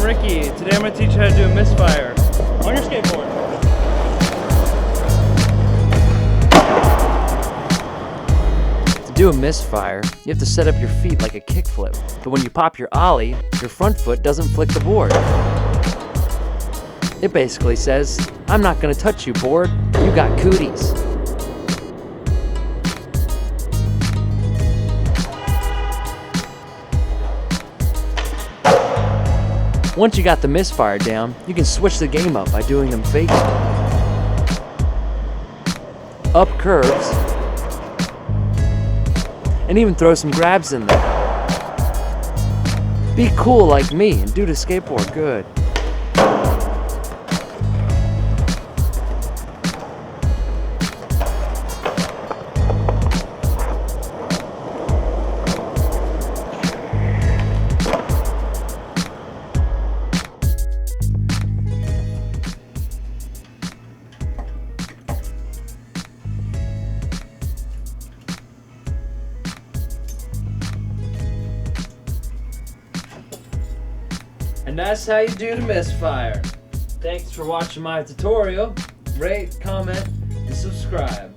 Ricky. Today I'm going to teach you how to do a misfire on your skateboard. To do a misfire, you have to set up your feet like a kickflip, but when you pop your ollie, your front foot doesn't flick the board. It basically says, I'm not going to touch you, board. You got cooties. Once you got the misfire down, you can switch the game up by doing them fake. Up curves, and even throw some grabs in there. Be cool like me and do the skateboard good. And that's how you do the misfire. Thanks for watching my tutorial. Rate, comment, and subscribe.